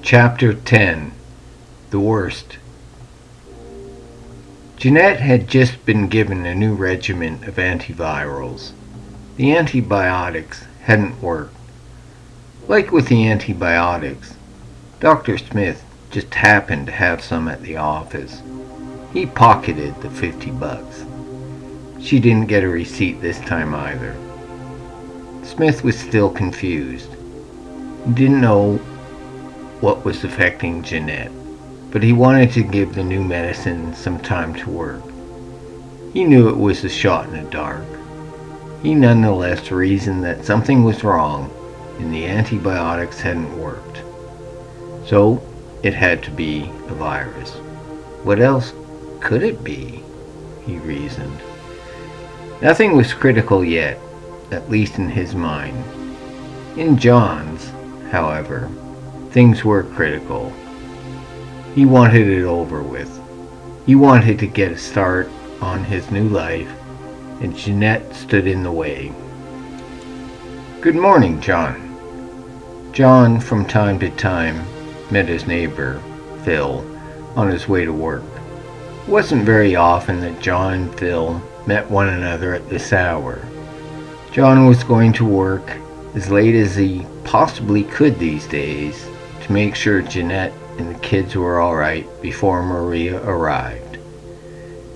Chapter 10. The Worst. Jeanette had just been given a new regimen of antivirals. The antibiotics hadn't worked. Like with the antibiotics, Dr. Smith just happened to have some at the office. He pocketed the $50. She didn't get a receipt this time either. Smith was still confused. He didn't know what was affecting Jeanette, but he wanted to give the new medicine some time to work. He knew it was a shot in the dark. He nonetheless reasoned that something was wrong and the antibiotics hadn't worked. So it had to be a virus. What else could it be? He reasoned. Nothing was critical yet, at least in his mind. In John's, however, things were critical. He wanted it over with. He wanted to get a start on his new life, and Jeanette stood in the way. "Good morning, John." John, from time to time, met his neighbor, Phil, on his way to work. It wasn't very often that John and Phil met one another at this hour. John was going to work as late as he possibly could these days to make sure Jeanette and the kids were all right before Maria arrived.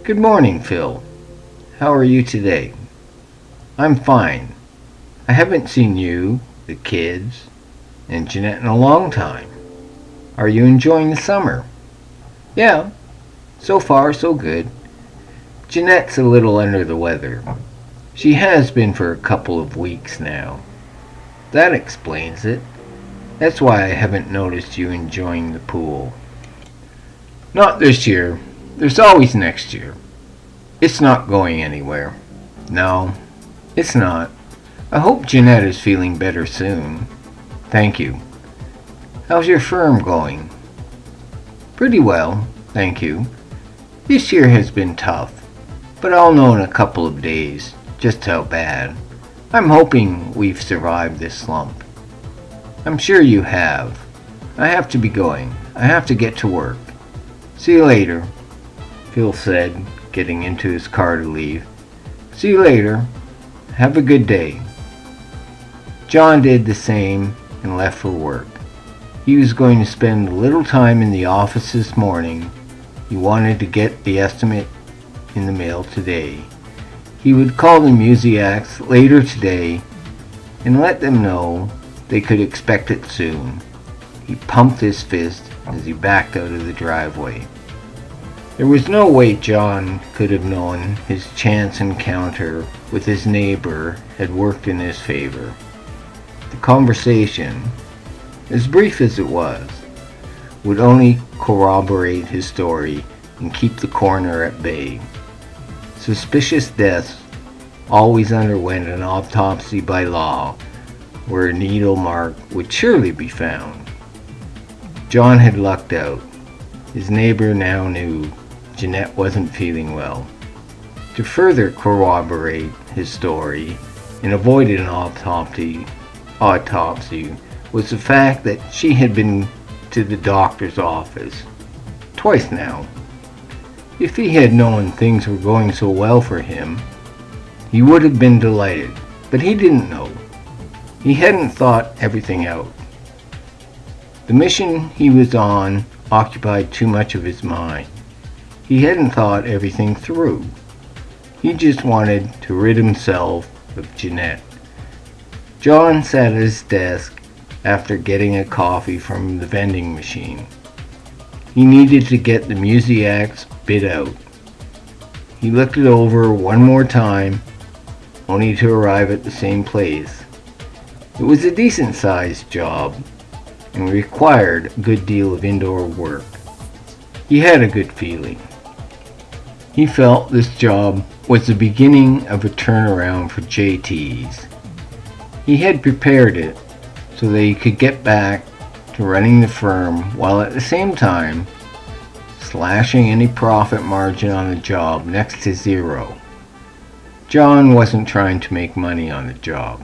"Good morning, Phil. How are you today?" "I'm fine. I haven't seen you, the kids, and Jeanette in a long time. Are you enjoying the summer?" "Yeah, so far so good. Jeanette's a little under the weather. She has been for a couple of weeks now." "That explains it. That's why I haven't noticed you enjoying the pool." "Not this year. There's always next year. It's not going anywhere." "No, it's not. I hope Jeanette is feeling better soon." "Thank you. How's your firm going?" "Pretty well, thank you. This year has been tough, but I'll know in a couple of days just how bad. I'm hoping we've survived this slump." "I'm sure you have. I have to be going. I have to get to work." "See you later," Phil said, getting into his car to leave. "See you later. Have a good day." John did the same and left for work. He was going to spend a little time in the office this morning. He wanted to get the estimate in the mail today. He would call the Musiacs later today and let them know they could expect it soon. He pumped his fist as he backed out of the driveway. There was no way John could have known his chance encounter with his neighbor had worked in his favor. The conversation, as brief as it was, would only corroborate his story and keep the coroner at bay. Suspicious deaths always underwent an autopsy by law, where a needle mark would surely be found. John had lucked out. His neighbor now knew Jeanette wasn't feeling well. To further corroborate his story and avoid an autopsy was the fact that she had been to the doctor's office twice now. If he had known things were going so well for him, he would have been delighted, but he didn't know. He hadn't thought everything out. The mission he was on occupied too much of his mind. He hadn't thought everything through. He just wanted to rid himself of Jeanette. John sat at his desk after getting a coffee from the vending machine. He needed to get the Musiac's bid out. He looked it over one more time, only to arrive at the same place. It was a decent-sized job and required a good deal of indoor work. He had a good feeling. He felt this job was the beginning of a turnaround for JT's. He had prepared it so that he could get back to running the firm while at the same time slashing any profit margin on the job next to zero. John wasn't trying to make money on the job.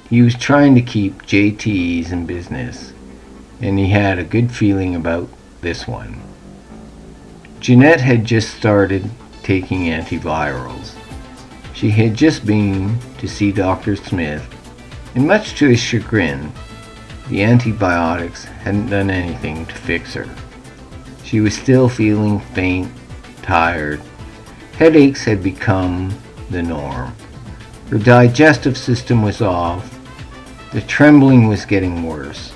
He was trying to keep JT's in business. and he had a good feeling about this one. Jeanette had just started taking antivirals. She had just been to see Dr. Smith, and much to his chagrin, the antibiotics hadn't done anything to fix her. She was still feeling faint, tired. Headaches had become the norm. Her digestive system was off. The trembling was getting worse.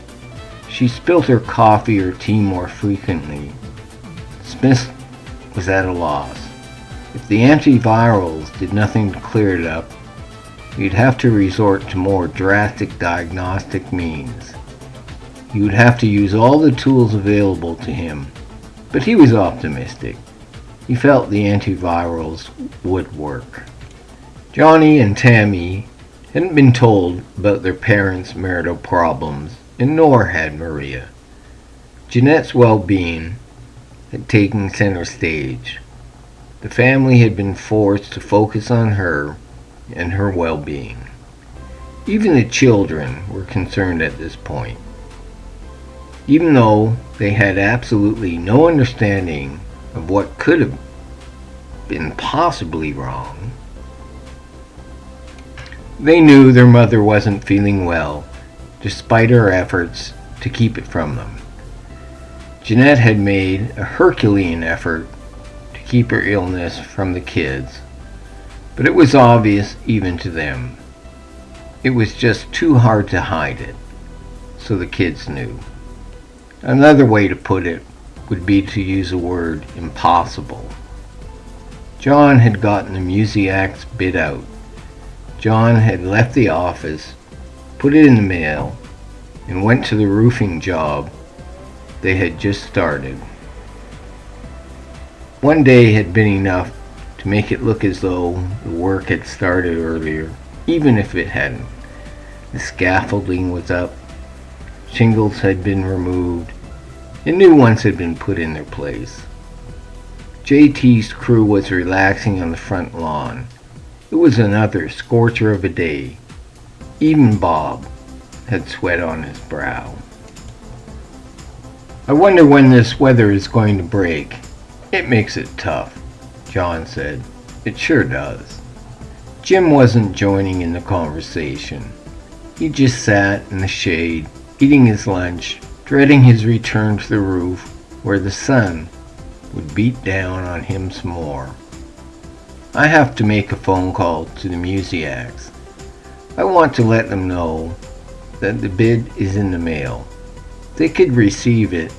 She spilled her coffee or tea more frequently. Smith was at a loss. If the antivirals did nothing to clear it up, he'd have to resort to more drastic diagnostic means. He would have to use all the tools available to him, but he was optimistic. He felt the antivirals would work. Johnny and Tammy hadn't been told about their parents' marital problems, and nor had Maria. Jeanette's well-being had taken center stage. The family had been forced to focus on her and her well-being. Even the children were concerned at this point. Even though they had absolutely no understanding of what could have been possibly wrong, they knew their mother wasn't feeling well, despite her efforts to keep it from them. Jeanette had made a Herculean effort to keep her illness from the kids, but it was obvious even to them. It was just too hard to hide it, so the kids knew. Another way to put it would be to use the word impossible. John had gotten the Musiac's bid out. John had left the office, put it in the mail, and went to the roofing job they had just started. One day had been enough to make it look as though the work had started earlier, even if it hadn't. The scaffolding was up, shingles had been removed, and new ones had been put in their place. JT's crew was relaxing on the front lawn. It was another scorcher of a day. Even Bob had sweat on his brow. "I wonder when this weather is going to break. It makes it tough," John said. "It sure does." Jim wasn't joining in the conversation. He just sat in the shade, eating his lunch, dreading his return to the roof where the sun would beat down on him some more. "I have to make a phone call to the Musiacs. I want to let them know that the bid is in the mail. They could receive it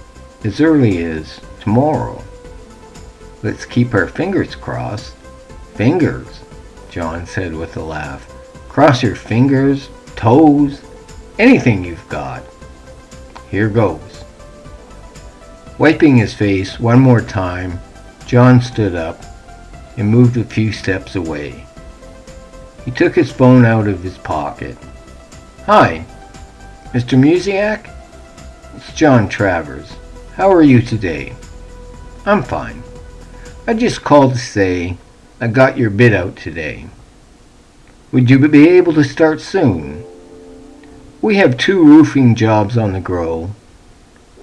as early as tomorrow. Let's keep our fingers crossed." "Fingers," John said with a laugh. "Cross your fingers, toes, anything you've got. Here goes." Wiping his face one more time, John stood up and moved a few steps away. He took his phone out of his pocket. "Hi, Mr. Musiac? It's John Travers. How are you today?" "I'm fine. I just called to say I got your bid out today. Would you be able to start soon? We have 2 roofing jobs on the grow,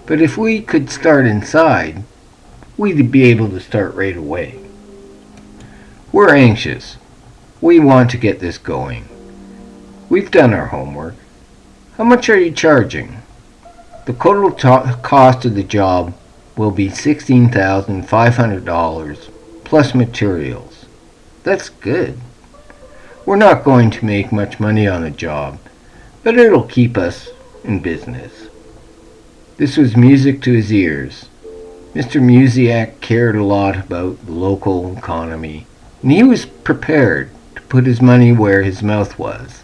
but if we could start inside, we'd be able to start right away. We're anxious. We want to get this going. We've done our homework. How much are you charging?" "The total cost of the job will be $16,500 plus materials." "That's good. We're not going to make much money on the job, but it'll keep us in business." This was music to his ears. Mr. Musiac cared a lot about the local economy, and he was prepared to put his money where his mouth was.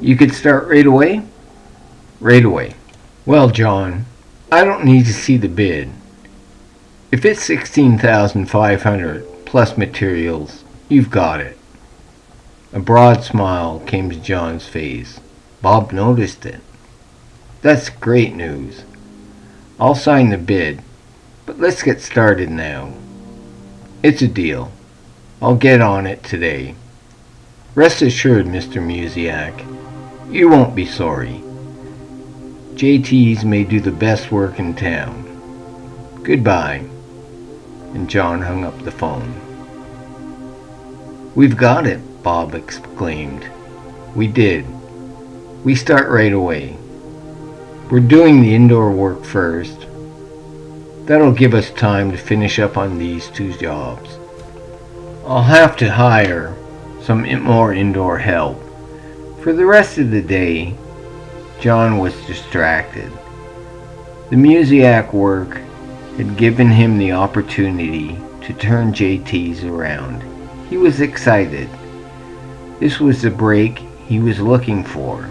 "You could start right away?" "Right away." "Well, John, I don't need to see the bid. If it's $16,500 plus materials, you've got it." A broad smile came to John's face. Bob noticed it. "That's great news. I'll sign the bid, but let's get started now." "It's a deal. I'll get on it today. Rest assured, Mr. Musiac, you won't be sorry. JT's may do the best work in town. Goodbye." And John hung up the phone. "We've got it," Bob exclaimed. "We did. We start right away. We're doing the indoor work first. That'll give us time to finish up on these 2 jobs. I'll have to hire some more indoor help. For the rest of the day." John was distracted. The Musiac work had given him the opportunity to turn JT's around. He was excited. This was the break he was looking for.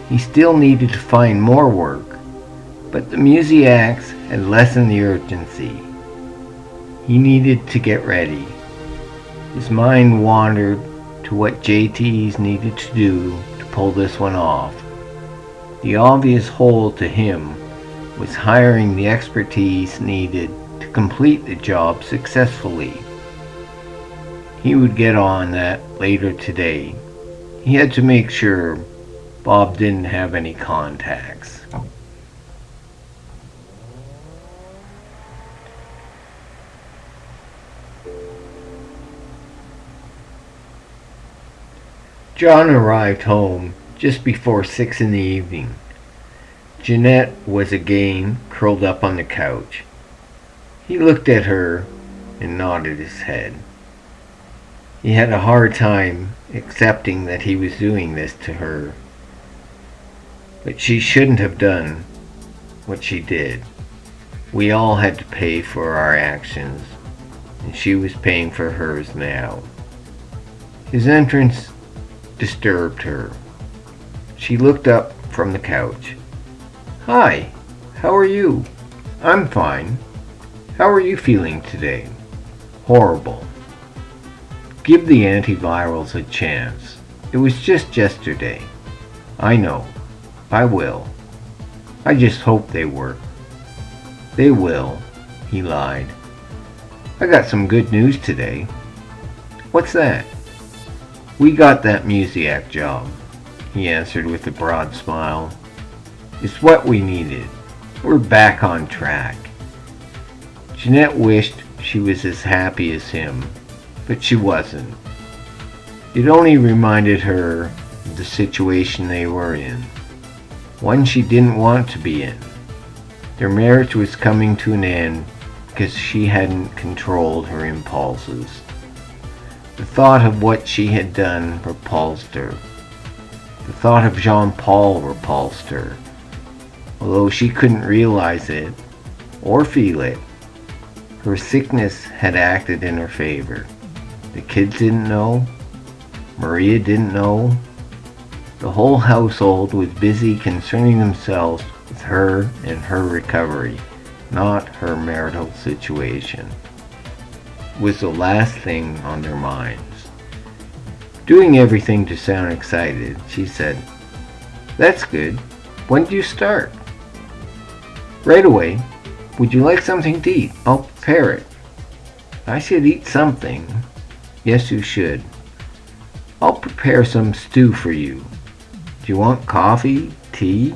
He still needed to find more work, but the Musiacs had lessened the urgency. He needed to get ready. His mind wandered to what JT's needed to do to pull this one off. The obvious hole to him was hiring the expertise needed to complete the job successfully. He would get on that later today. He had to make sure Bob didn't have any contacts. John arrived home just before 6 in the evening. Jeanette was again curled up on the couch. He looked at her and nodded his head. He had a hard time accepting that he was doing this to her. But she shouldn't have done what she did. We all had to pay for our actions, and she was paying for hers now. His entrance disturbed her. She looked up from the couch. "Hi, how are you?" "I'm fine. How are you feeling today?" "Horrible." "Give the antivirals a chance. It was just yesterday." "I know. I will. I just hope they work." "They will," he lied. "I got some good news today." "What's that?" "We got that Musiac job," he answered with a broad smile. "It's what we needed. We're back on track." Jeanette wished she was as happy as him, but she wasn't. It only reminded her of the situation they were in, one she didn't want to be in. Their marriage was coming to an end because she hadn't controlled her impulses. The thought of what she had done repulsed her. The thought of Jean-Paul repulsed her. Although she couldn't realize it or feel it, her sickness had acted in her favor. The kids didn't know. Maria didn't know. The whole household was busy concerning themselves with her and her recovery, not her marital situation. It was the last thing on their minds. Doing everything to sound excited, she said, "That's good. When do you start?" "Right away. Would you like something to eat? I'll prepare it." "I should eat something." "Yes, you should. I'll prepare some stew for you. Do you want coffee? Tea?"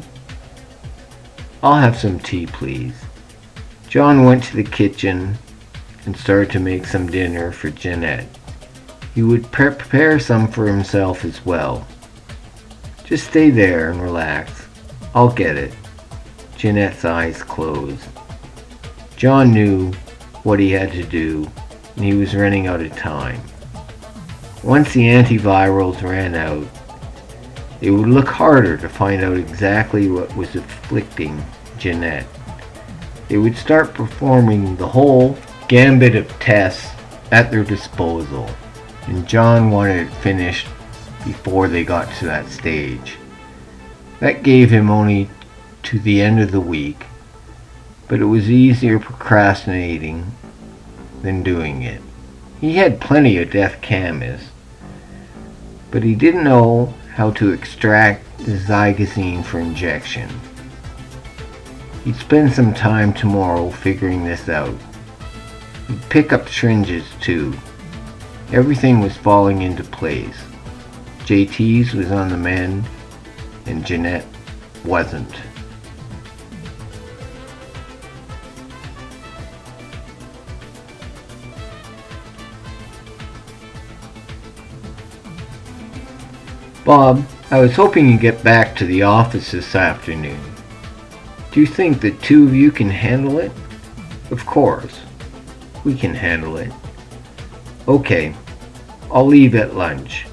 "I'll have some tea, please." John went to the kitchen and started to make some dinner for Jeanette. He would prepare some for himself as well. "Just stay there and relax. I'll get it." Jeanette's eyes closed. John knew what he had to do, and he was running out of time. Once the antivirals ran out, it would look harder to find out exactly what was afflicting Jeanette. They would start performing the whole gambit of tests at their disposal, and John wanted it finished before they got to that stage. That gave him only to the end of the week, but it was easier procrastinating than doing it. He had plenty of death camas, but he didn't know how to extract the zygazine for injection. He'd spend some time tomorrow figuring this out. He'd pick up syringes too. Everything was falling into place. JT's was on the mend, and Jeanette wasn't. Bob, I was hoping you'd get back to the office this afternoon. Do you think the two of you can handle it? Of course. We can handle it. Okay, I'll leave at lunch.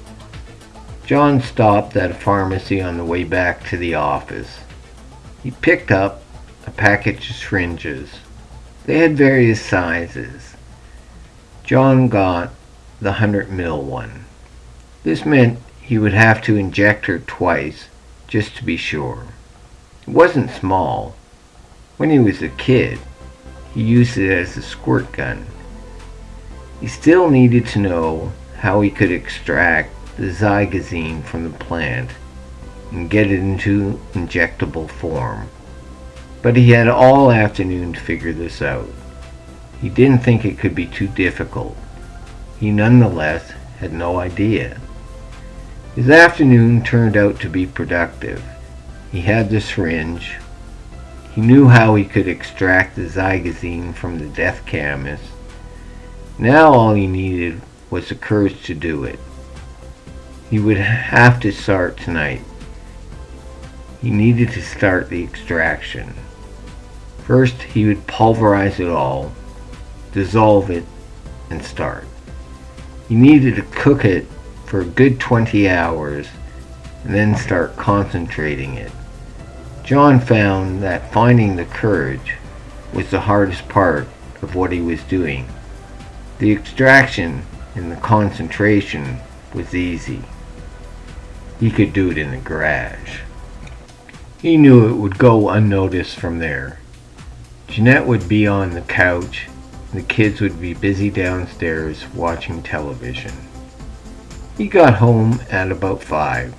John stopped at a pharmacy on the way back to the office. He picked up a package of syringes. They had various sizes. John got the 100 ml one. This meant he would have to inject her twice just to be sure. It wasn't small. When he was a kid, he used it as a squirt gun. He still needed to know how he could extract the zygazine from the plant and get it into injectable form. But he had all afternoon to figure this out. He didn't think it could be too difficult. He nonetheless had no idea. His afternoon turned out to be productive. He had the syringe. He knew how he could extract the zygazine from the death camas. Now all he needed was the courage to do it. He would have to start tonight. He needed to start the extraction. First, he would pulverize it all, dissolve it, and start. He needed to cook it for a good 20 hours and then start concentrating it. John found that finding the courage was the hardest part of what he was doing. The extraction and the concentration was easy. He could do it in the garage. He knew it would go unnoticed from there. Jeanette would be on the couch, and the kids would be busy downstairs watching television. He got home at about 5,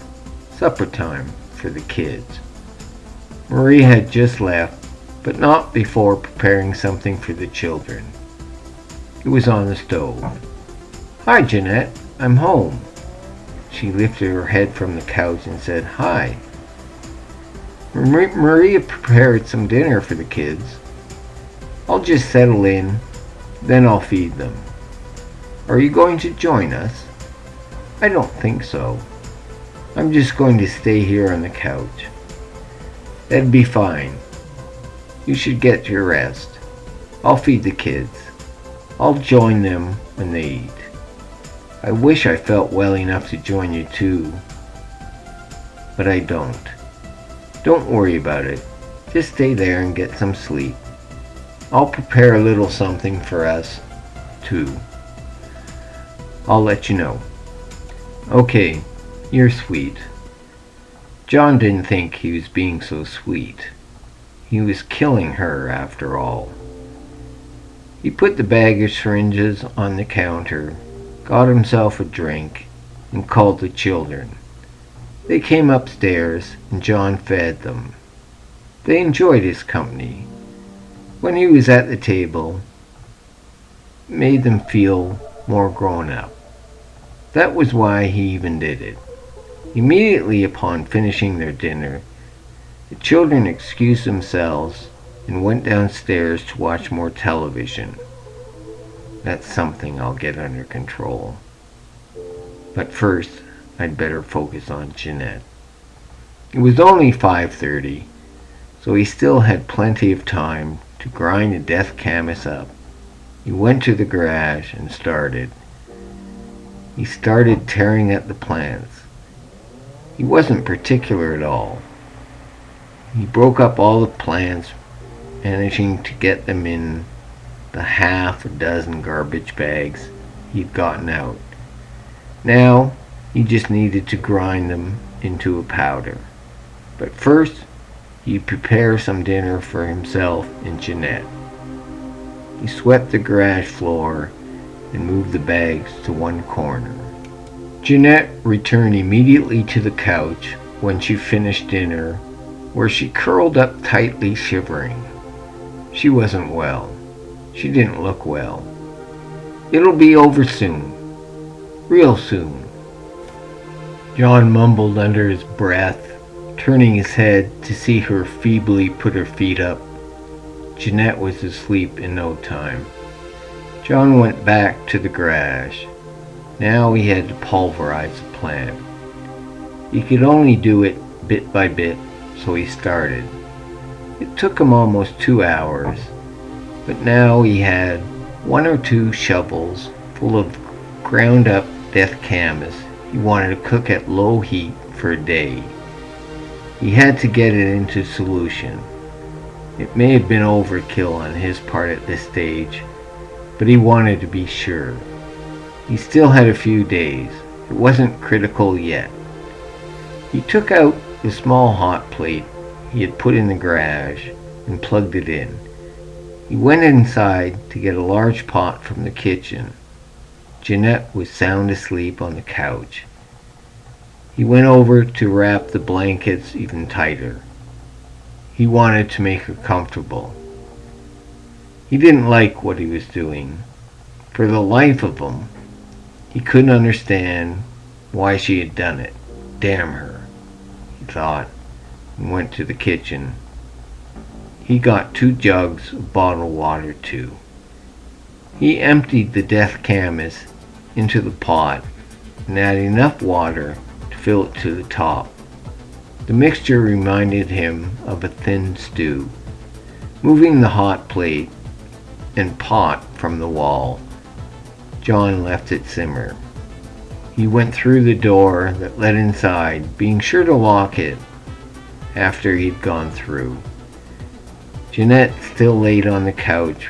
supper time for the kids. Marie had just left, but not before preparing something for the children. It was on the stove. "Hi, Jeanette, I'm home." She lifted her head from the couch and said, "Hi." Maria prepared some dinner for the kids. "I'll just settle in, then I'll feed them." "Are you going to join us?" "I don't think so. I'm just going to stay here on the couch." "That'd be fine. You should get your rest. I'll feed the kids. I'll join them when they eat. I wish I felt well enough to join you too, but I don't. Don't worry about it. Just stay there and get some sleep. I'll prepare a little something for us, too. I'll let you know." "Okay, you're sweet." John didn't think he was being so sweet. He was killing her, after all. He put the bag of syringes on the counter, got himself a drink, and called the children. They came upstairs, and John fed them. They enjoyed his company. When he was at the table, it made them feel more grown up. That was why he even did it. Immediately upon finishing their dinner, the children excused themselves and went downstairs to watch more television. That's something I'll get under control. But first, I'd better focus on Jeanette. It was only 5:30, so he still had plenty of time to grind the death camas up. He went to the garage and started. He started tearing at the plants. He wasn't particular at all. He broke up all the plants, managing to get them in the half a dozen garbage bags he'd gotten out. Now, he just needed to grind them into a powder. But first, he'd prepare some dinner for himself and Jeanette. He swept the garage floor and moved the bags to one corner. Jeanette returned immediately to the couch when she finished dinner, where she curled up tightly, shivering. She wasn't well. She didn't look well. "It'll be over soon. Real soon." John mumbled under his breath, turning his head to see her feebly put her feet up. Jeanette was asleep in no time. John went back to the garage. Now he had to pulverize the plant. He could only do it bit by bit, so he started. It took him almost 2 hours, but now he had 1 or 2 shovels full of ground up death camas he wanted to cook at low heat for a day. He had to get it into solution. It may have been overkill on his part at this stage, but he wanted to be sure. He still had a few days. It wasn't critical yet. He took out the small hot plate he had put in the garage and plugged it in. He went inside to get a large pot from the kitchen. Jeanette was sound asleep on the couch. He went over to wrap the blankets even tighter. He wanted to make her comfortable. He didn't like what he was doing. For the life of him, he couldn't understand why she had done it. Damn her, he thought, and went to the kitchen. He got 2 jugs of bottled water too. He emptied the death camas into the pot and added enough water to fill it to the top. The mixture reminded him of a thin stew. Moving the hot plate and pot from the wall, John left it simmer. He went through the door that led inside, being sure to lock it after he'd gone through. Jeanette still laid on the couch,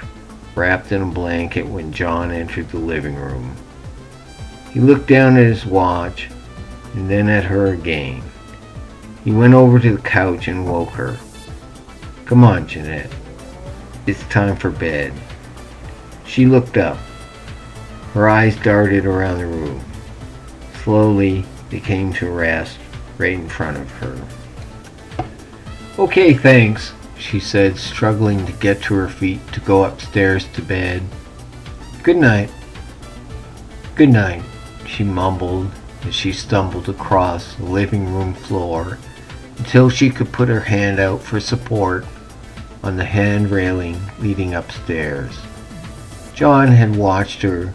wrapped in a blanket when John entered the living room. He looked down at his watch and then at her again. He went over to the couch and woke her. "Come on, Jeanette. It's time for bed." She looked up. Her eyes darted around the room. Slowly, they came to rest right in front of her. "Okay, thanks," she said, struggling to get to her feet to go upstairs to bed. "Good night." "Good night," she mumbled as she stumbled across the living room floor until she could put her hand out for support on the hand railing leading upstairs. John had watched her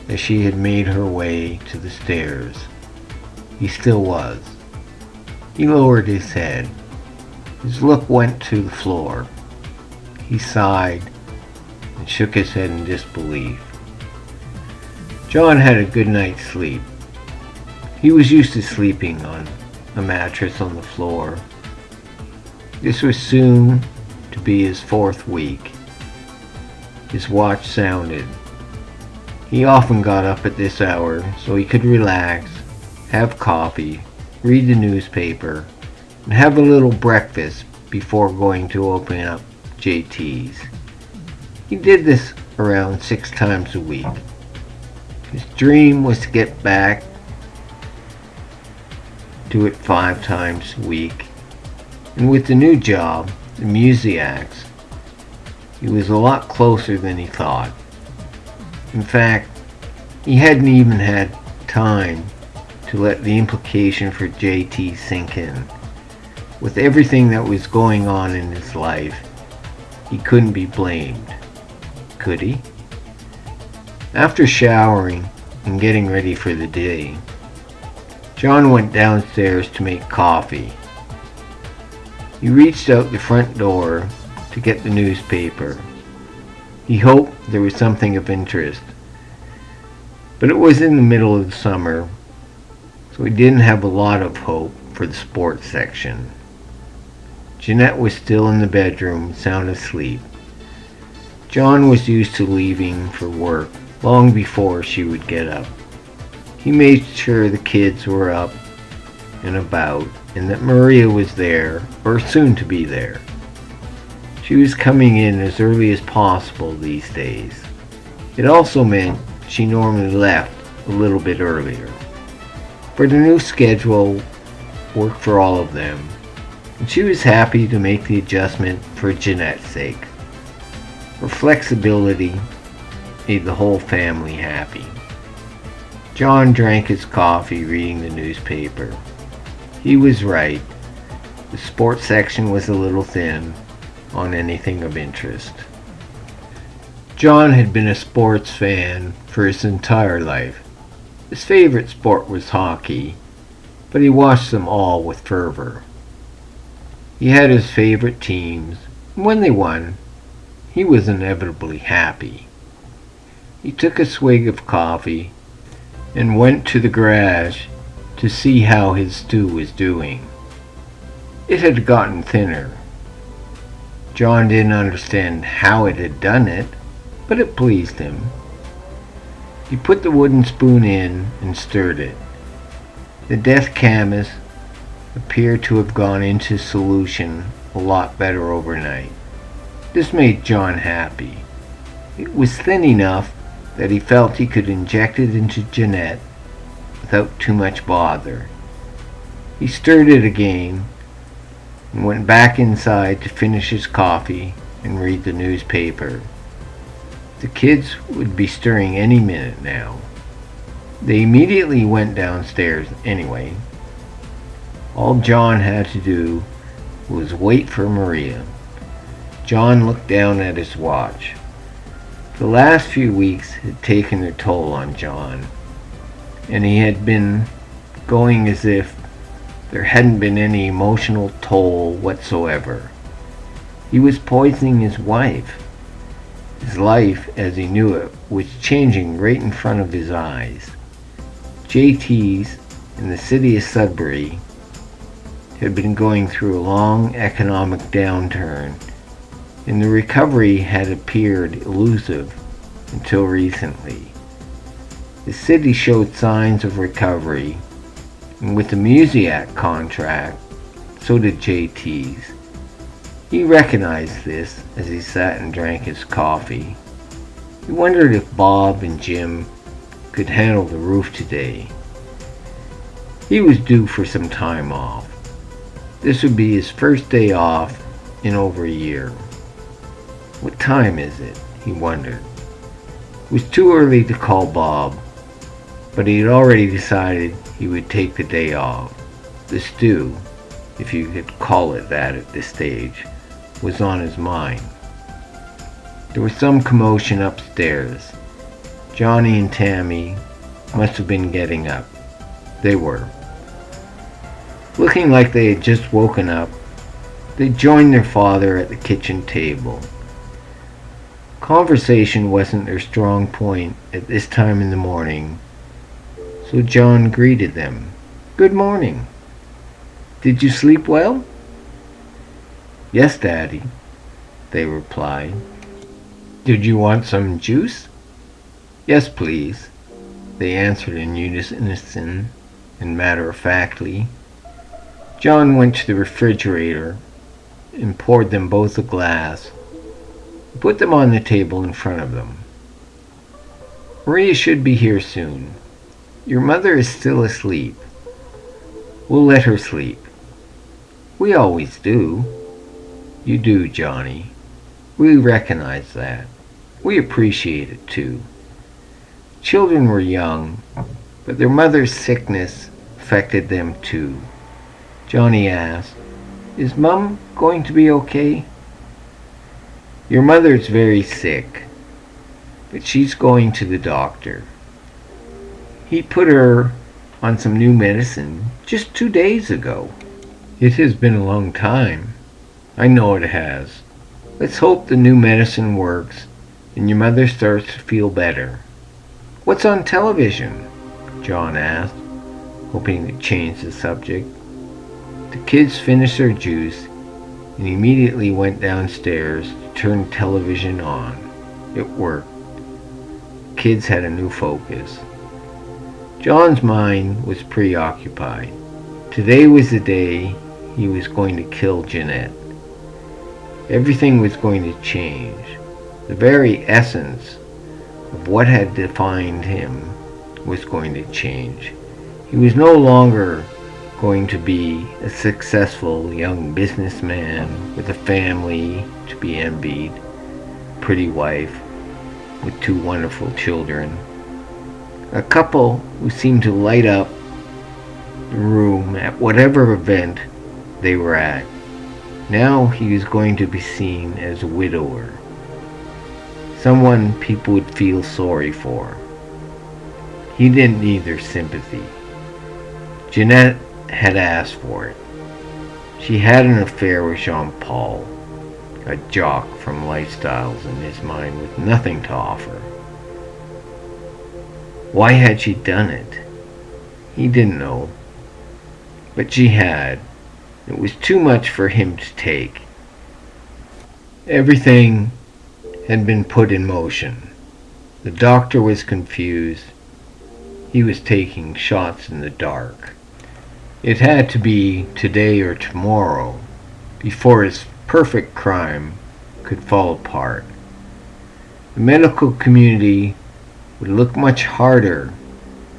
as she had made her way to the stairs. He still was. He lowered his head. His look went to the floor. He sighed and shook his head in disbelief. John had a good night's sleep. He was used to sleeping on a mattress on the floor. This was soon to be his 4th week. His watch sounded. He often got up at this hour so he could relax, have coffee, read the newspaper, and have a little breakfast before going to open up JT's. He did this around 6 times a week. His dream was to get back to it 5 times a week. And with the new job, the Musiacs, he was a lot closer than he thought. In fact, he hadn't even had time to let the implication for JT sink in. With everything that was going on in his life, he couldn't be blamed, could he? After showering and getting ready for the day, John went downstairs to make coffee. He reached out the front door to get the newspaper. He hoped there was something of interest, but it was in the middle of the summer, so he didn't have a lot of hope for the sports section. Jeanette was still in the bedroom, sound asleep. John was used to leaving for work long before she would get up. He made sure the kids were up and about, and that Maria was there, or soon to be there. She was coming in as early as possible these days. It also meant she normally left a little bit earlier. But the new schedule worked for all of them, and she was happy to make the adjustment for Jeanette's sake. Her flexibility made the whole family happy. John drank his coffee reading the newspaper. He was right. The sports section was a little thin on anything of interest. John had been a sports fan for his entire life. His favorite sport was hockey, but he watched them all with fervor. He had his favorite teams, and when they won, he was inevitably happy. He took a swig of coffee and went to the garage to see how his stew was doing. It had gotten thinner. John didn't understand how it had done it, but it pleased him. He put the wooden spoon in and stirred it. The death camas appeared to have gone into solution a lot better overnight. This made John happy. It was thin enough that he felt he could inject it into Jeanette without too much bother. He stirred it again and went back inside to finish his coffee and read the newspaper. The kids would be stirring any minute now. They immediately went downstairs anyway. All John had to do was wait for Maria. John looked down at his watch. The last few weeks had taken their toll on John, and he had been going as if there hadn't been any emotional toll whatsoever. He was poisoning his wife. His life, as he knew it, was changing right in front of his eyes. JT's in the city of Sudbury had been going through a long economic downturn, and the recovery had appeared elusive until recently. The city showed signs of recovery, and with the Musiac contract, so did JT's. He recognized this as he sat and drank his coffee. He wondered if Bob and Jim could handle the roof today. He was due for some time off. This would be his first day off in over a year. What time is it? He wondered. It was too early to call Bob, but he had already decided he would take the day off. The stew, if you could call it that at this stage, was on his mind. There was some commotion upstairs. Johnny and Tammy must have been getting up. They were. Looking like they had just woken up, they joined their father at the kitchen table. Conversation wasn't their strong point at this time in the morning, so John greeted them. "Good morning. Did you sleep well?" "Yes, Daddy," they replied. "Did you want some juice?" "Yes, please," they answered in unison and matter-of-factly. John went to the refrigerator and poured them both a glass and put them on the table in front of them. "Maria should be here soon. Your mother is still asleep. We'll let her sleep. We always do." "You do, Johnny. We recognize that. We appreciate it, too." Children were young, but their mother's sickness affected them, too. Johnny asked, "Is Mum going to be okay?" "Your mother's very sick, but she's going to the doctor. He put her on some new medicine just 2 days ago." "It has been a long time." "I know it has. Let's hope the new medicine works and your mother starts to feel better." "What's on television?" John asked, hoping to change the subject. The kids finished their juice and immediately went downstairs to turn television on. It worked. Kids had a new focus. John's mind was preoccupied. Today was the day he was going to kill Jeanette. Everything was going to change. The very essence of what had defined him was going to change. He was no longer going to be a successful young businessman with a family to be envied, a pretty wife with 2 wonderful children, a couple who seemed to light up the room at whatever event they were at. Now he was going to be seen as a widower, someone people would feel sorry for. He didn't need their sympathy. Jeanette had asked for it. She had an affair with Jean-Paul, a jock from Lifestyles in his mind with nothing to offer. Why had she done it? He didn't know. But she had. It was too much for him to take. Everything had been put in motion. The doctor was confused. He was taking shots in the dark. It had to be today or tomorrow before his perfect crime could fall apart. The medical community would look much harder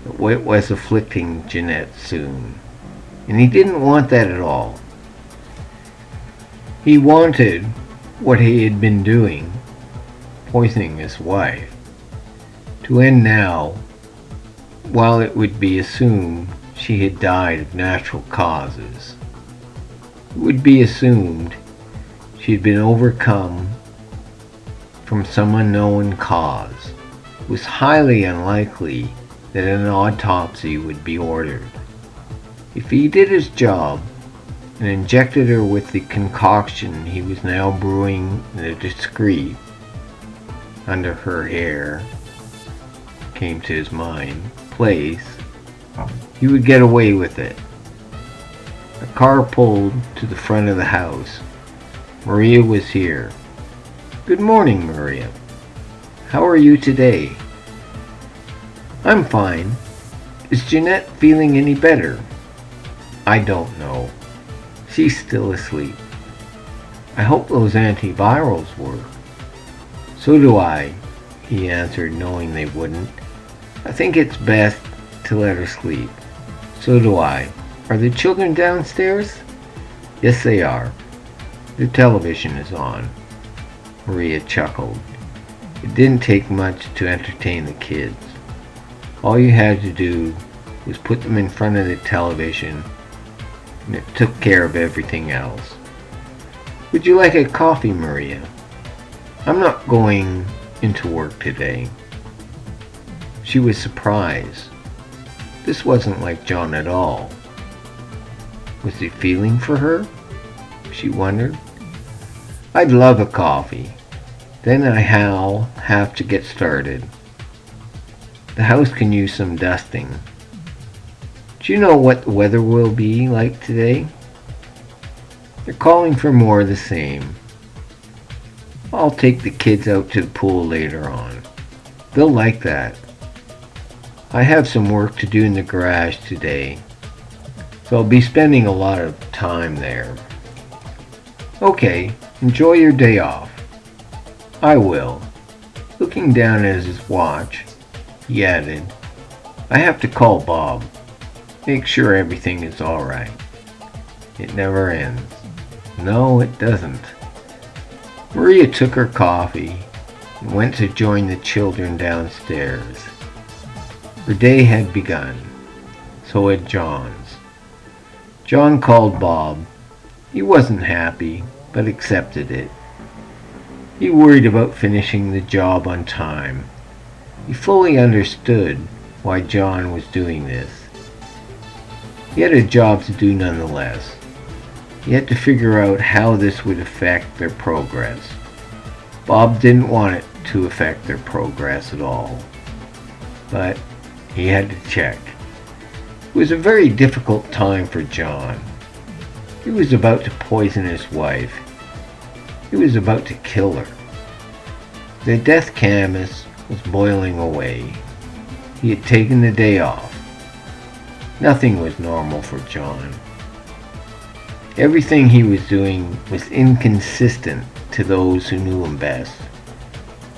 at what was afflicting Jeanette soon. And he didn't want that at all. He wanted what he had been doing, poisoning his wife, to end now, while it would be assumed she had died of natural causes. It would be assumed she had been overcome from some unknown cause. It was highly unlikely that an autopsy would be ordered. If he did his job and injected her with the concoction he was now brewing in a discreet, under her hair, came to his mind, place, he would get away with it. A car pulled to the front of the house. Maria was here. "Good morning, Maria. How are you today?" "I'm fine. Is Jeanette feeling any better?" "I don't know. She's still asleep." "I hope those antivirals work." "So do I," he answered, knowing they wouldn't. "I think it's best to let her sleep." "So do I. Are the children downstairs?" "Yes, they are. The television is on." Maria chuckled. It didn't take much to entertain the kids. All you had to do was put them in front of the television, and it took care of everything else. "Would you like a coffee, Maria?" "I'm not going into work today." She was surprised. This wasn't like John at all. Was he feeling for her? She wondered. "I'd love a coffee. Then I'll have to get started. The house can use some dusting." "Do you know what the weather will be like today?" "They're calling for more of the same. I'll take the kids out to the pool later on. They'll like that. I have some work to do in the garage today, so I'll be spending a lot of time there." "Okay, enjoy your day off." "I will." Looking down at his watch, he added, "I have to call Bob. Make sure everything is all right. It never ends." No, it doesn't. Maria took her coffee and went to join the children downstairs. Her day had begun. So had John's. John called Bob. He wasn't happy, but accepted it. He worried about finishing the job on time. He fully understood why John was doing this. He had a job to do nonetheless. He had to figure out how this would affect their progress. Bob didn't want it to affect their progress at all, but he had to check. It was a very difficult time for John. He was about to poison his wife. He was about to kill her. The death canvas was boiling away. He had taken the day off. Nothing was normal for John. Everything he was doing was inconsistent to those who knew him best.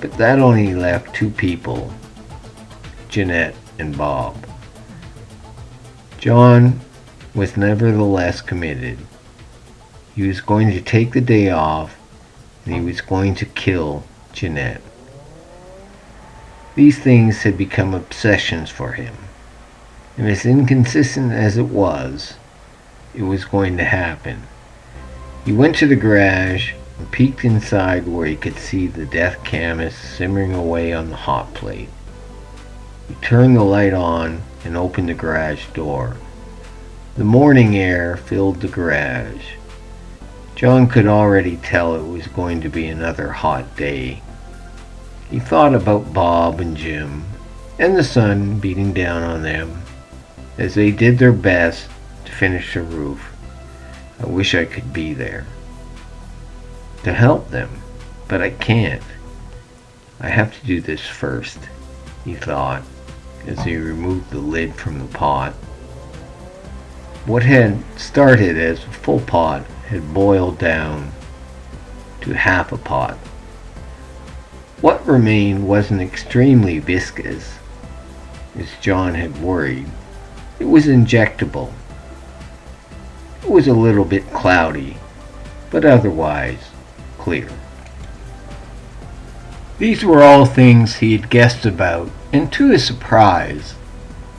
But that only left two people, Jeanette and Bob. John was nevertheless committed. He was going to take the day off, and he was going to kill Jeanette. These things had become obsessions for him, and as inconsistent as it was going to happen. He went to the garage and peeked inside where he could see the death canvas simmering away on the hot plate. He turned the light on and opened the garage door. The morning air filled the garage. John could already tell it was going to be another hot day. He thought about Bob and Jim, and the sun beating down on them as they did their best to finish the roof. I wish I could be there to help them, but I can't. I have to do this first, he thought, as he removed the lid from the pot. What had started as a full pot had boiled down to half a pot. What remained wasn't extremely viscous, as John had worried. It was injectable. It was a little bit cloudy, but otherwise clear. These were all things he had guessed about, and to his surprise,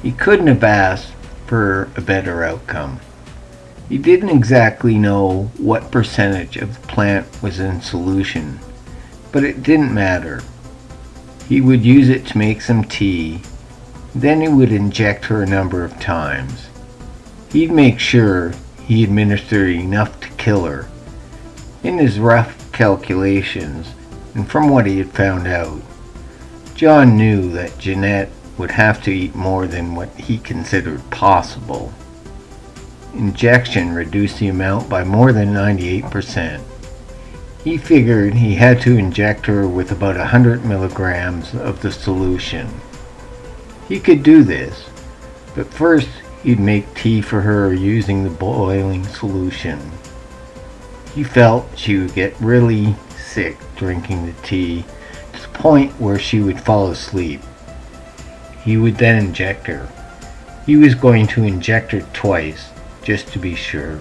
he couldn't have asked for a better outcome. He didn't exactly know what percentage of the plant was in solution, but it didn't matter. He would use it to make some tea, then he would inject her a number of times. He'd make sure he administered enough to kill her. In his rough calculations, and from what he had found out, John knew that Jeanette would have to eat more than what he considered possible. Injection reduced the amount by more than 98%. He figured he had to inject her with about 100 milligrams of the solution. He could do this, but first he'd make tea for her using the boiling solution. He felt she would get really sick drinking the tea to the point where she would fall asleep. He would then inject her. He was going to inject her twice, just to be sure.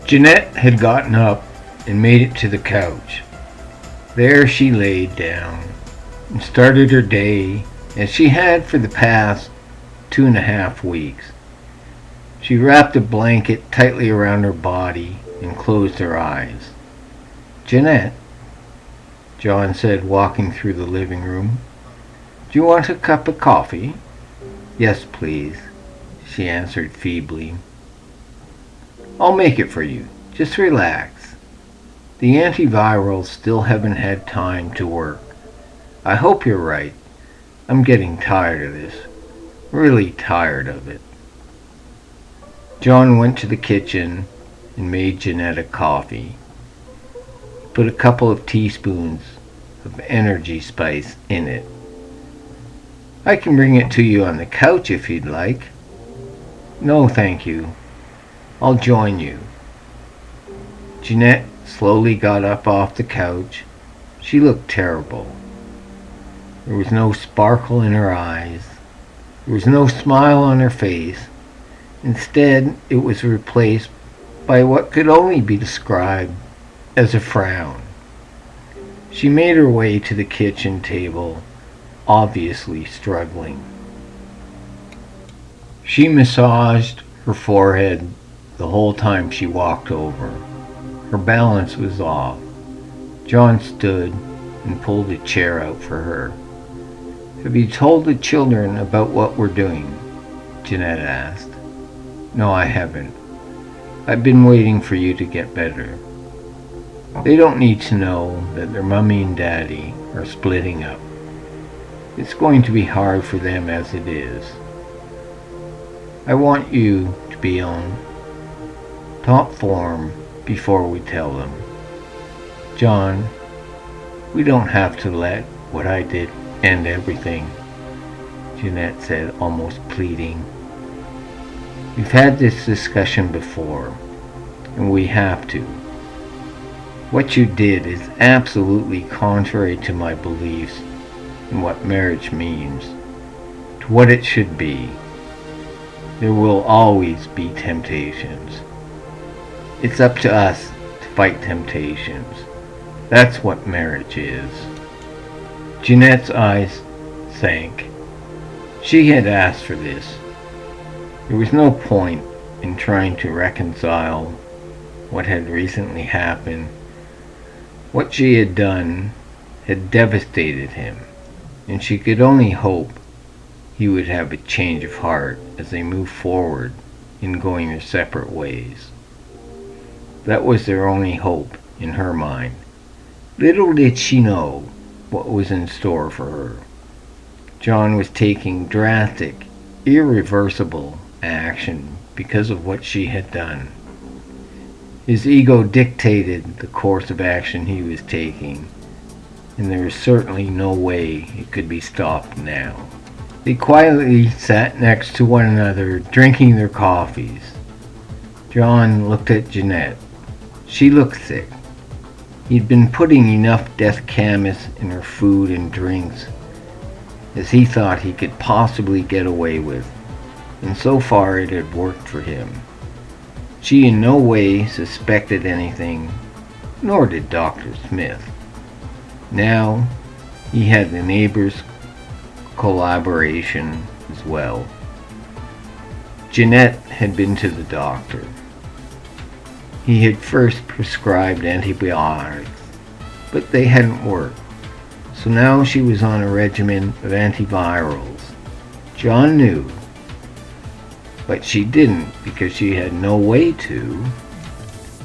Jeanette had gotten up and made it to the couch. There she laid down and started her day as she had for the past 2.5 weeks. She wrapped a blanket tightly around her body and closed her eyes. "Jeanette," John said, walking through the living room, "do you want a cup of coffee?" "Yes, please," she answered feebly. "I'll make it for you. Just relax. The antivirals still haven't had time to work. I hope you're right. I'm getting tired of this. Really tired of it." John went to the kitchen and made Jeanette a coffee. He put a couple of teaspoons of energy spice in it. "I can bring it to you on the couch if you'd like." "No, thank you. I'll join you." Jeanette slowly got up off the couch. She looked terrible. There was no sparkle in her eyes. There was no smile on her face. Instead, it was replaced by what could only be described as a frown. She made her way to the kitchen table, obviously struggling. She massaged her forehead the whole time she walked over. Her balance was off. John stood and pulled a chair out for her. "Have you told the children about what we're doing?" Jeanette asked. "No, I haven't. I've been waiting for you to get better. They don't need to know that their mommy and daddy are splitting up. It's going to be hard for them as it is. I want you to be on top form before we tell them. John, we don't have to let what I did end everything," Jeanette said, almost pleading. "We've had this discussion before, and we have to. What you did is absolutely contrary to my beliefs and what marriage means, to what it should be. There will always be temptations. It's up to us to fight temptations. That's what marriage is." Jeanette's eyes sank. She had asked for this. There was no point in trying to reconcile what had recently happened. What she had done had devastated him, and she could only hope he would have a change of heart as they moved forward in going their separate ways. That was their only hope in her mind. Little did she know what was in store for her. John was taking drastic, irreversible action because of what she had done. His ego dictated the course of action he was taking, and there was certainly no way it could be stopped now. They quietly sat next to one another, drinking their coffees. John looked at Jeanette. She looked sick. He'd been putting enough death camas in her food and drinks as he thought he could possibly get away with, and so far it had worked for him. She in no way suspected anything, nor did Dr. Smith. Now he had the neighbors' collaboration as well. Jeanette had been to the doctor. He had first prescribed antibiotics, but they hadn't worked. So now she was on a regimen of antivirals. John knew, but she didn't because she had no way to,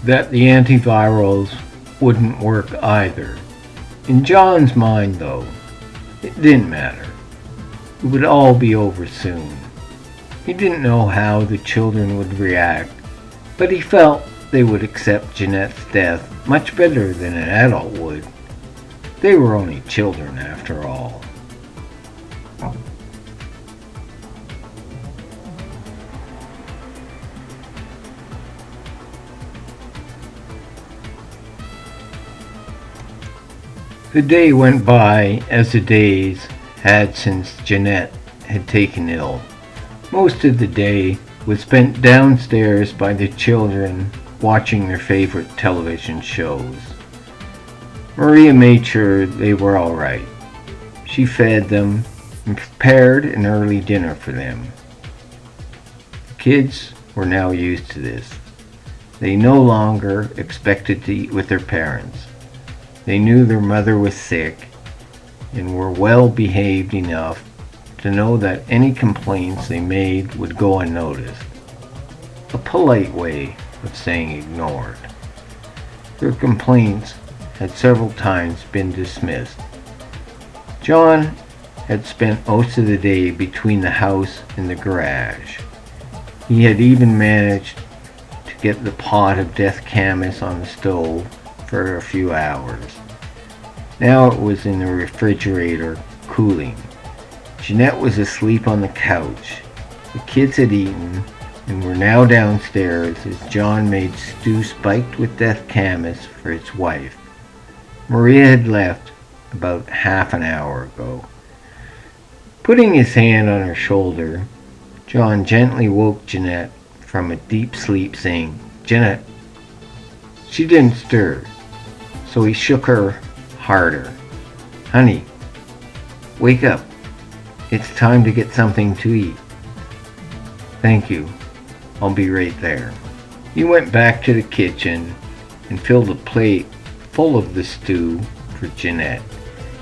that the antivirals wouldn't work either. In John's mind, though, it didn't matter. It would all be over soon. He didn't know how the children would react, but he felt they would accept Jeanette's death much better than an adult would. They were only children after all. The day went by as the days had since Jeanette had taken ill. Most of the day was spent downstairs by the children watching their favorite television shows. Maria made sure they were all right. She fed them and prepared an early dinner for them. The kids were now used to this. They no longer expected to eat with their parents. They knew their mother was sick and were well behaved enough to know that any complaints they made would go unnoticed. A polite way of saying ignored. Their complaints had several times been dismissed. John had spent most of the day between the house and the garage. He had even managed to get the pot of death camas on the stove for a few hours. Now it was in the refrigerator, cooling. Jeanette was asleep on the couch. The kids had eaten and were now downstairs as John made stew spiked with death camas for his wife. Maria had left about half an hour ago. Putting his hand on her shoulder, John gently woke Jeanette from a deep sleep, saying, "Jeanette." She didn't stir, so he shook her harder. "Honey, wake up. It's time to get something to eat." "Thank you. I'll be right there." He went back to the kitchen and filled a plate full of the stew for Jeanette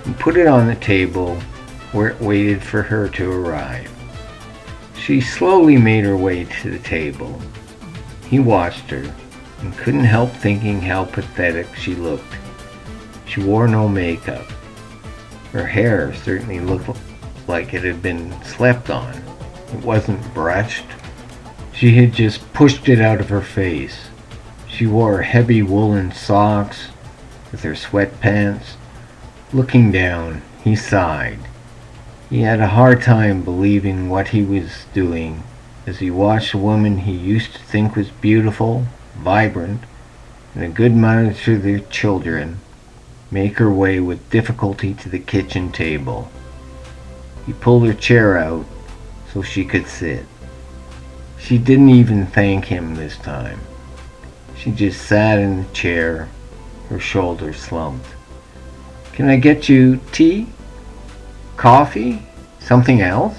and put it on the table where it waited for her to arrive. She slowly made her way to the table. He watched her and couldn't help thinking how pathetic she looked. She wore no makeup. Her hair certainly looked like it had been slept on. It wasn't brushed. She had just pushed it out of her face. She wore heavy woolen socks with her sweatpants. Looking down, he sighed. He had a hard time believing what he was doing as he watched a woman he used to think was beautiful, vibrant, and a good mother to their children make her way with difficulty to the kitchen table. He pulled her chair out so she could sit. She didn't even thank him this time. She just sat in the chair, her shoulders slumped. "Can I get you tea? Coffee? Something else?"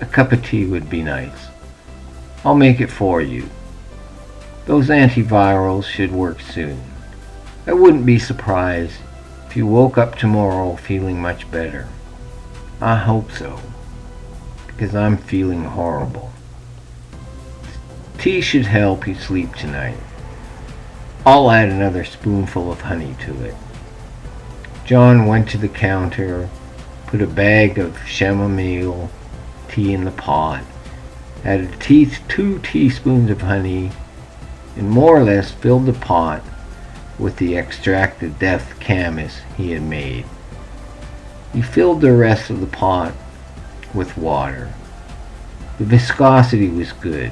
"A cup of tea would be nice. I'll make it for you. Those antivirals should work soon. I wouldn't be surprised if you woke up tomorrow feeling much better." "I hope so, because I'm feeling horrible." Tea should help you sleep tonight. I'll add another spoonful of honey to it. John went to the counter, put a bag of chamomile tea in the pot, added 2 teaspoons of honey, and more or less filled the pot with the extracted death camas he had made. He filled the rest of the pot with water. The viscosity was good.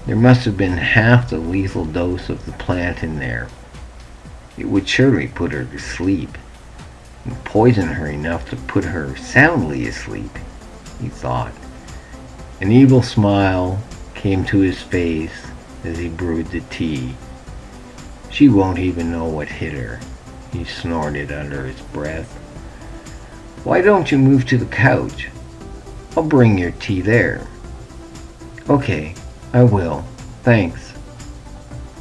There must have been half the lethal dose of the plant in there. It would surely put her to sleep, and poison her enough to put her soundly asleep, he thought. An evil smile came to his face as he brewed the tea. She won't even know what hit her, he snorted under his breath. Why don't you move to the couch? I'll bring your tea there. Okay, I will. Thanks.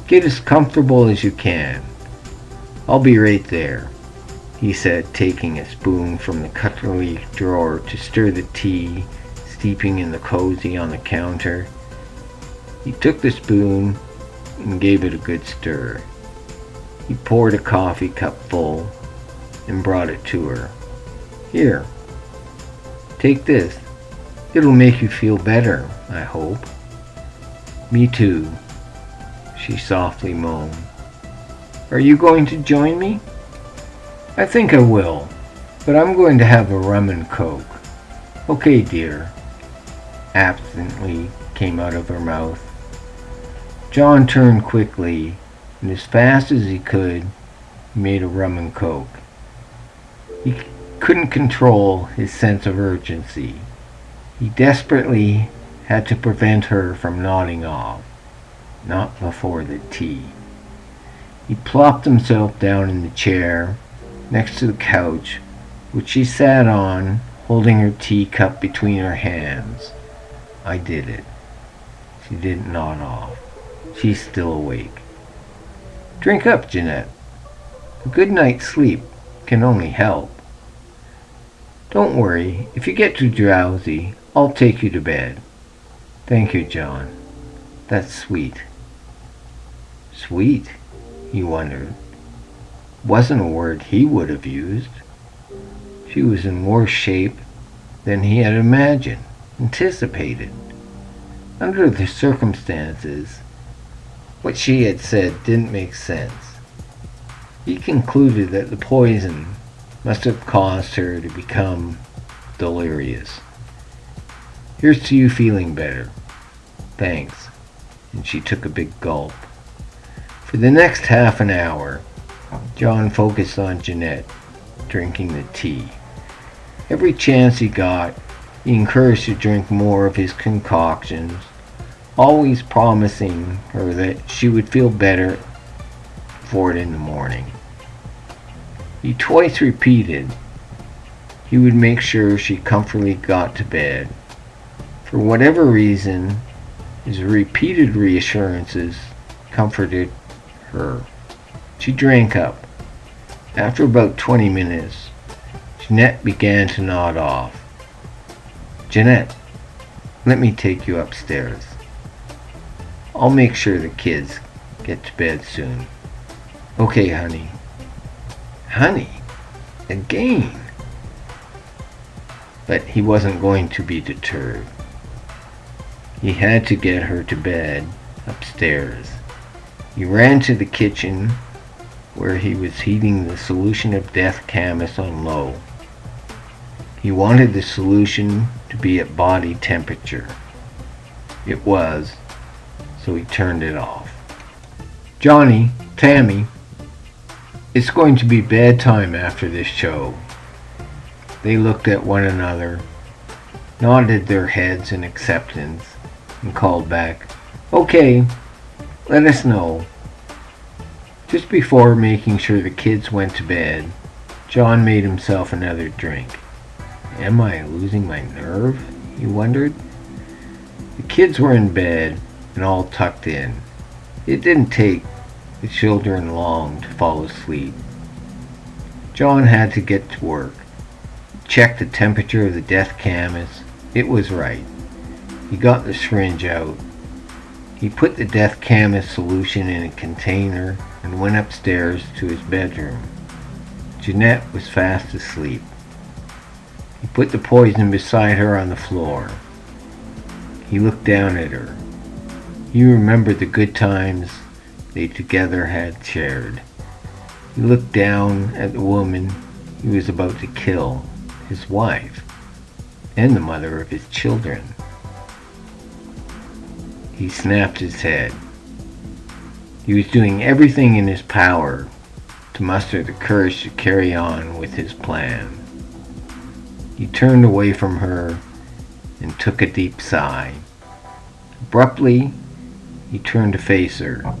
Get as comfortable as you can. I'll be right there, he said, taking a spoon from the cutlery drawer to stir the tea steeping in the cozy on the counter. He took the spoon and gave it a good stir. He poured a coffee cup full and brought it to her. Here, take this. It'll make you feel better, I hope. Me too, she softly moaned. Are you going to join me? I think I will, but I'm going to have a rum and coke. Okay, dear, absently came out of her mouth. John turned quickly, and as fast as he could, he made a rum and coke. He couldn't control his sense of urgency. He desperately had to prevent her from nodding off. Not before the tea. He plopped himself down in the chair next to the couch, which she sat on, holding her teacup between her hands. I did it. She didn't nod off. She's still awake. Drink up, Jeanette. A good night's sleep can only help. Don't worry. If you get too drowsy, I'll take you to bed. Thank you, John. That's sweet. Sweet? He wondered. Wasn't a word he would have used. She was in worse shape than he had imagined, anticipated. Under the circumstances, what she had said didn't make sense. He concluded that the poison must have caused her to become delirious. Here's to you feeling better. Thanks. And she took a big gulp. For the next half an hour, John focused on Jeanette drinking the tea. Every chance he got, he encouraged her to drink more of his concoctions, always promising her that she would feel better for it in the morning. He twice repeated he would make sure she comfortably got to bed. For whatever reason, his repeated reassurances comforted her. She drank up. After about 20 minutes, Jeanette began to nod off. Jeanette, let me take you upstairs. I'll make sure the kids get to bed soon. Okay, honey. Honey? Again? But he wasn't going to be deterred. He had to get her to bed upstairs. He ran to the kitchen where he was heating the solution of death camas on low. He wanted the solution to be at body temperature. It was, so he turned it off. Johnny, Tammy, it's going to be bedtime after this show. They looked at one another, nodded their heads in acceptance, and called back, Okay, let us know. Just before making sure the kids went to bed, John made himself another drink. Am I losing my nerve? He wondered. The kids were in bed and all tucked in. It didn't take the children long to fall asleep. John had to get to work. Checked the temperature of the death camas. It was right. He got the syringe out, He put the death camas solution in a container and went upstairs to his bedroom. Jeanette was fast asleep. He put the poison beside her on the floor. He looked down at her. He remembered the good times they together had shared. He looked down at the woman he was about to kill, his wife, and the mother of his children. He snapped his head. He was doing everything in his power to muster the courage to carry on with his plan. He turned away from her and took a deep sigh. Abruptly, he turned to face her.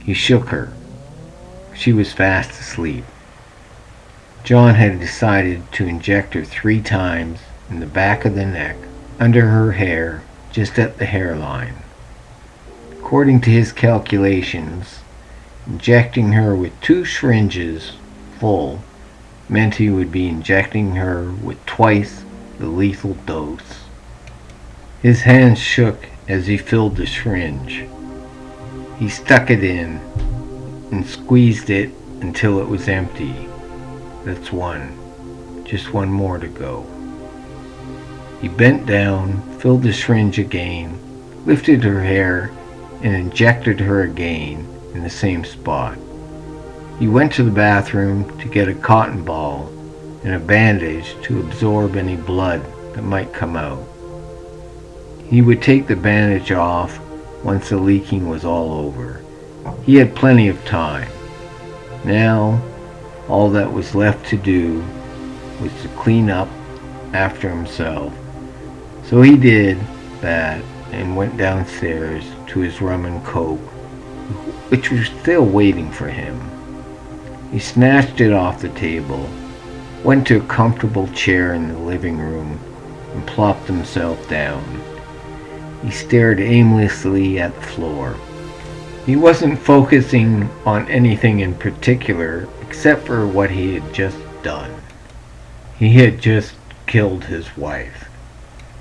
He shook her. She was fast asleep. John had decided to inject her 3 times in the back of the neck, under her hair, just at the hairline. According to his calculations, injecting her with 2 syringes full meant he would be injecting her with twice the lethal dose. His hands shook as he filled the syringe. He stuck it in and squeezed it until it was empty. That's 1. Just 1 more to go. He bent down, filled the syringe again, lifted her hair, and injected her again in the same spot. He went to the bathroom to get a cotton ball and a bandage to absorb any blood that might come out. He would take the bandage off once the leaking was all over. He had plenty of time. Now, all that was left to do was to clean up after himself. So he did that and went downstairs to his rum and coke, which was still waiting for him. He snatched it off the table, went to a comfortable chair in the living room, and plopped himself down. He stared aimlessly at the floor. He wasn't focusing on anything in particular except for what he had just done. He had just killed his wife.